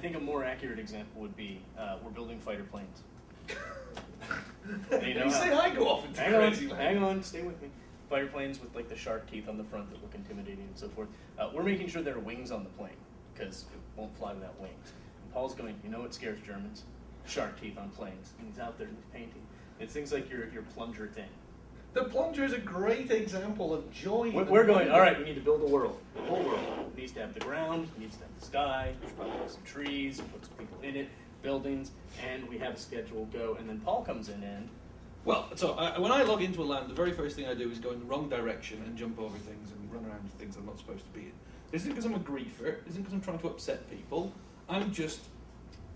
think a more accurate example would be we're building fighter planes. You say I go off into crazy land. Hang on, stay with me. Fighter planes with like the shark teeth on the front that look intimidating and so forth. We're making sure there are wings on the plane because it won't fly without wings. And Paul's going, you know what scares Germans? Shark teeth on planes. And he's out there and he's painting. It's things like your plunger thing. The plunger is a great example of joy. We're going, all right, we need to build a world. The whole world. It needs to have the ground, it needs to have the sky, we should probably have some trees, put some people in it, buildings, and we have a schedule go. And then Paul comes in and... Well, so when I log into a land, the very first thing I do is go in the wrong direction and jump over things and run around things I'm not supposed to be in. This isn't because I'm a griefer, it isn't because I'm trying to upset people. I'm just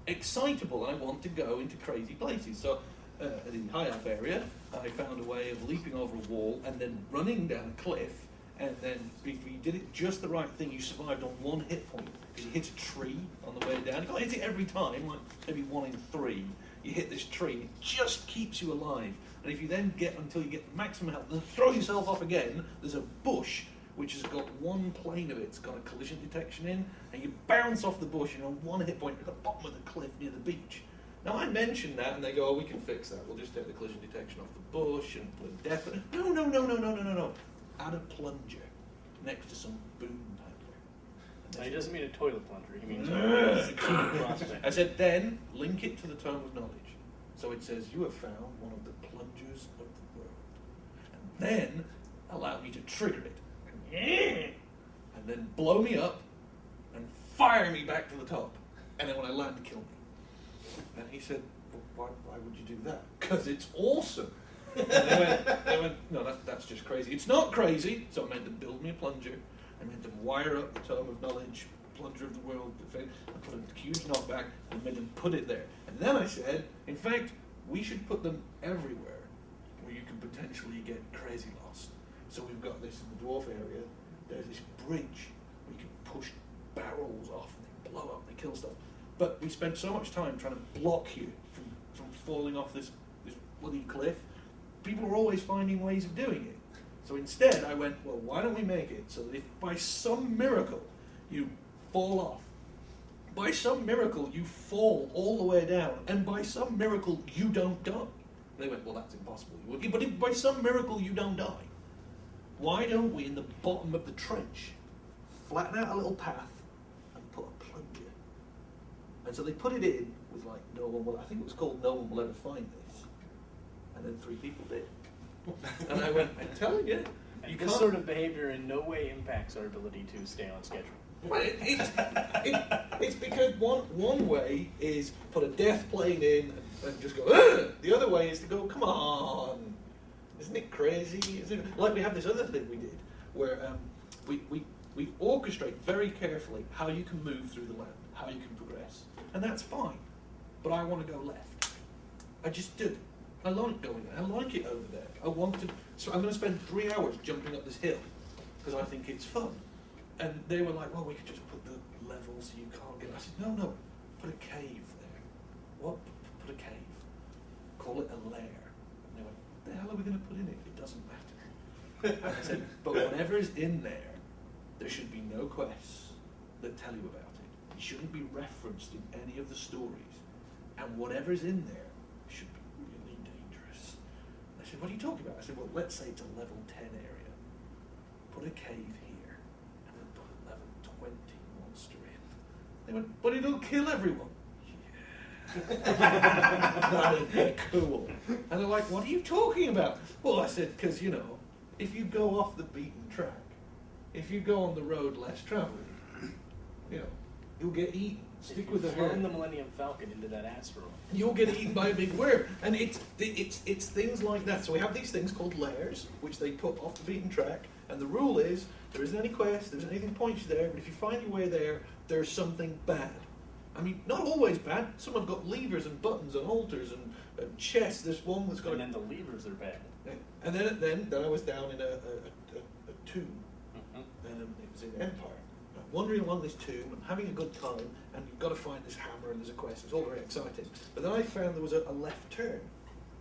excitable and I want to go into crazy places. So in the high elf area, I found a way of leaping over a wall and then running down a cliff, and then if you did it just the right thing, you survived on 1 hit point, because you hit a tree on the way down. You can't hit it every time, like maybe 1 in 3. You hit this tree, and it just keeps you alive. And if you then get until you get maximum health, then throw yourself off again, there's a bush which has got one plane of it's got a collision detection in, and you bounce off the bush and on 1 hit point at the bottom of the cliff near the beach. Now I mentioned that and they go, oh, we can fix that. We'll just take the collision detection off the bush and put a definite. No. Add a plunger next to some boom handler. No, he doesn't mean a toilet plunger. He means prospect. I said, then link it to the tome of knowledge. So it says, you have found one of the plungers of the world. And then allow me to trigger it. And then blow me up and fire me back to the top. And then when I land, kill me. And he said, well, why would you do that? Because it's awesome. And they went, no, that's just crazy. It's not crazy. So I made them build me a plunger. I made them wire up the tome of knowledge, plunger of the world. I put a huge knockback and made them put it there. And then I said, in fact, we should put them everywhere where you can potentially get crazy lost. So we've got this in the dwarf area. There's this bridge where you can push barrels off and they blow up and they kill stuff. But we spent so much time trying to block you from falling off this bloody cliff. People are always finding ways of doing it. So instead I went, well, why don't we make it so that if by some miracle you fall off, by some miracle you fall all the way down, and by some miracle you don't die. They went, well, that's impossible. But if by some miracle you don't die, why don't we, in the bottom of the trench, flatten out a little path and put a plunger? And so they put it in with like, no one will, I think it was called No One Will Ever Find This. And then 3 people did. And I went, I'm telling you. And this sort of behavior in no way impacts our ability to stay on schedule. Well, it's because one way is put a death plane in and just go, ugh! The other way is to go, come on. Isn't it crazy? Like we have this other thing we did where we orchestrate very carefully how you can move through the land, how you can progress. And that's fine. But I want to go left. I just do. I like going there. I like it over there. I want to. So I'm going to spend 3 hours jumping up this hill because I think it's fun. And they were like, well, we could just put the level so you can't get. I said, no, put a cave there. What? Put a cave. Call it a lair. And they went, what the hell are we going to put in it? It doesn't matter. And I said, but whatever is in there should be no quests that tell you about it. It shouldn't be referenced in any of the stories. And whatever's in there should be really dangerous. And I said, what are you talking about? I said, well, let's say it's a level 10 area. Put a cave here, and then put a level 20 monster in. They went, but it'll kill everyone. Yeah. That'd be cool. And they're like, what are you talking about? Well, I said, because, if you go off the beaten track, if you go on the road less traveled, you'll get eaten. Stick with the herd. Flying the Millennium Falcon into that asteroid, you'll get eaten by a big worm. And it's things like that. So we have these things called lairs, which they put off the beaten track. And the rule is, there isn't any quest, there isn't anything points you there, but if you find your way there, there's something bad. I mean, not always bad. Some have got levers and buttons and halters and chests. There's one that's got... And then the levers are bad. And then I was down in a tomb. And it was in Empire. I'm wandering along this tomb and having a good time, and you've got to find this hammer and there's a quest. It's all very exciting. But then I found there was a left turn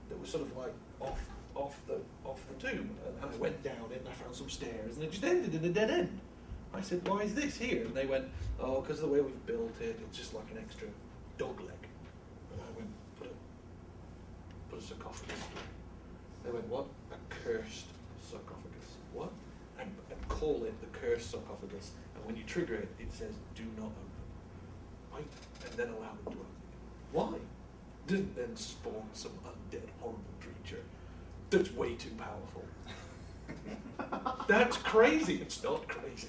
that was sort of like off the tomb. And I went down it and I found some stairs and it just ended in a dead end. I said, why is this here? And they went, oh, because of the way we've built it, it's just like an extra dog leg. And I went, put a sarcophagus. They went, what? A cursed sarcophagus. What? And call it the cursed sarcophagus. And when you trigger it, it says, do not open. Right? And then allow them to open it. Why? Didn't then spawn some undead horrible creature that's way too powerful. That's crazy. It's not crazy.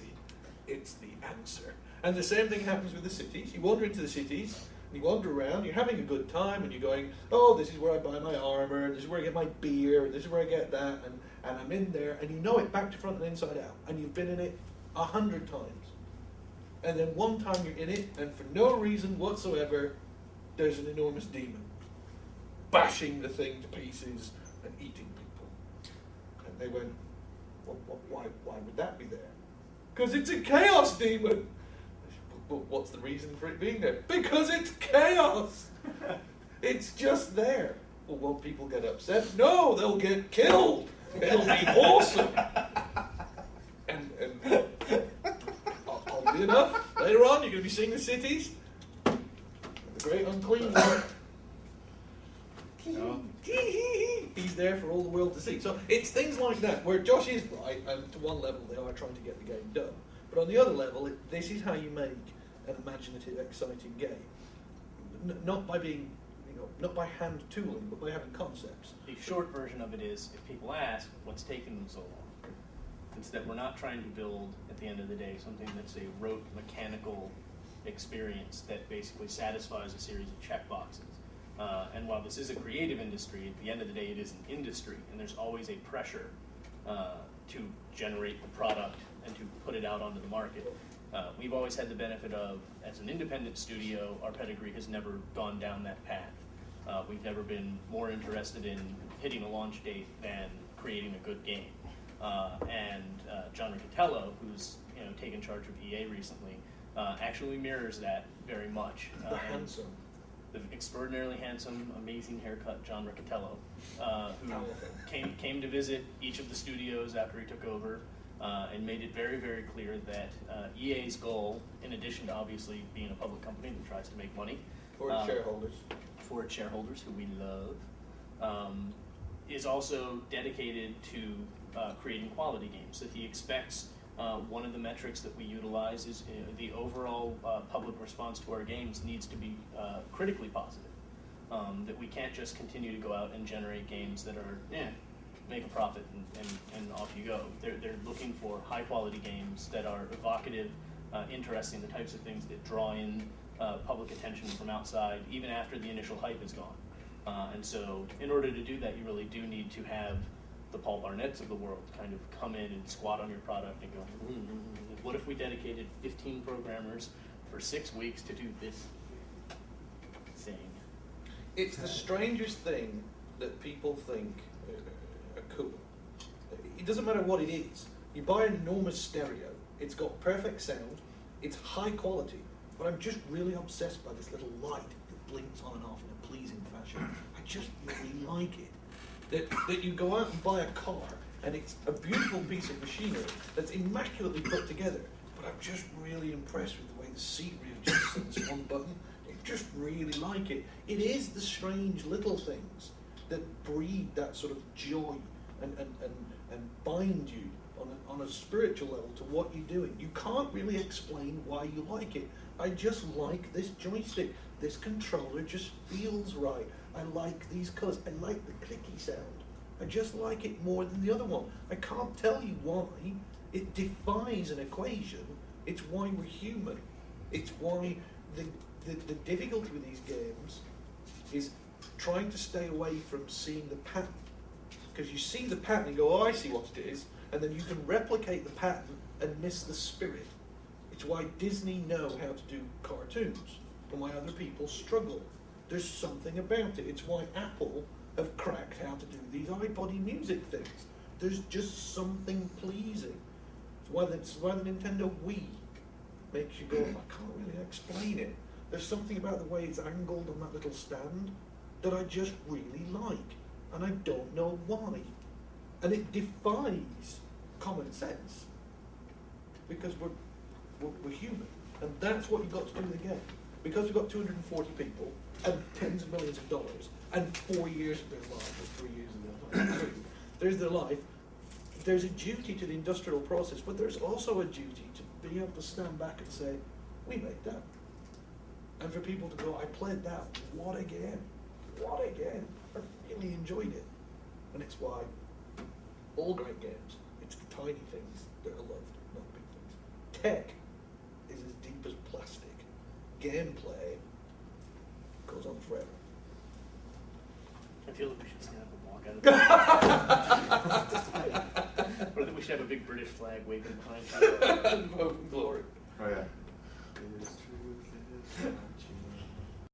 It's the answer. And the same thing happens with the cities. You wander into the cities, and you wander around, you're having a good time, and you're going, oh, this is where I buy my armor, and this is where I get my beer, and this is where I get that, and I'm in there, and you know it back to front and inside out, and you've been in it 100 times. And then one time you're in it, and for no reason whatsoever, there's an enormous demon bashing the thing to pieces and eating people. And they went, why would that be there? Because it's a chaos demon. But what's the reason for it being there? Because it's chaos. It's just there. Well, won't people get upset? No, they'll get killed. It'll be awesome. And oddly enough, later on you're going to be seeing the cities. The great unclean one. No. He's there for all the world to see. So it's things like that where Josh is right, and to one level they are trying to get the game done. But on the other level, this is how you make an imaginative, exciting game. Not by being, not by hand tooling, but by having concepts. The short version of it is, if people ask, what's taking them so long? It's that we're not trying to build, at the end of the day, something that's a rote mechanical experience that basically satisfies a series of checkboxes. And while this is a creative industry, at the end of the day it is an industry, and there's always a pressure to generate the product and to put it out onto the market. We've always had the benefit of, as an independent studio, our pedigree has never gone down that path. We've never been more interested in hitting a launch date than creating a good game. And John Riccatello, who's taken charge of EA recently, actually mirrors that very much. Handsome. The extraordinarily handsome, amazing haircut John Riccatello, who came to visit each of the studios after he took over, and made it very, very clear that EA's goal, in addition to obviously being a public company that tries to make money, For its shareholders. For its shareholders, who we love, is also dedicated to creating quality games. That he expects one of the metrics that we utilize is the overall public response to our games needs to be critically positive. That we can't just continue to go out and generate games that are, make a profit and off you go. They're looking for high quality games that are evocative, interesting, the types of things that draw in public attention from outside, even after the initial hype is gone. And so in order to do that, you really do need to have the Paul Barnetts of the world kind of come in and squat on your product and go, what if we dedicated 15 programmers for 6 weeks to do this thing? It's the strangest thing that people think are cool. It doesn't matter what it is. You buy an enormous stereo, it's got perfect sound, it's high quality, but I'm just really obsessed by this little light that blinks on and off in a pleasing fashion. I just really like it. That you go out and buy a car, and it's a beautiful piece of machinery that's immaculately put together, but I'm just really impressed with the way the seat readjusts on this one button. I just really like it. It is the strange little things that breed that sort of joy and bind you on a spiritual level to what you're doing. You can't really explain why you like it. I just like this joystick. This controller just feels right. I like these colours. I like the clicky sound. I just like it more than the other one. I can't tell you why. It defies an equation. It's why we're human. It's why the difficulty with these games is trying to stay away from seeing the pattern. Because you see the pattern and go, oh, I see what it is, and then you can replicate the pattern and miss the spirit. It's why Disney know how to do cartoons, and why other people struggle. There's something about it. It's why Apple have cracked how to do these iPod music things. There's just something pleasing. It's why the Nintendo Wii makes you go, I can't really explain it. There's something about the way it's angled on that little stand that I just really like, and I don't know why. And it defies common sense, because we're human. And that's what you've got to do with the game. Because we've got 240 people, and tens of millions of dollars, and 4 years of their life, or 3 years of their life, there's their life, there's a duty to the industrial process, but there's also a duty to be able to stand back and say, we made that. And for people to go, I played that, what a game, what a game. I really enjoyed it. And it's why all great games, it's the tiny things that are loved, not big things. Tech is as deep as plastic. Gameplay goes on forever. I feel like we should stand up and walk out of the Or that we should have a big British flag waving behind us. Glory. Oh yeah. It is true.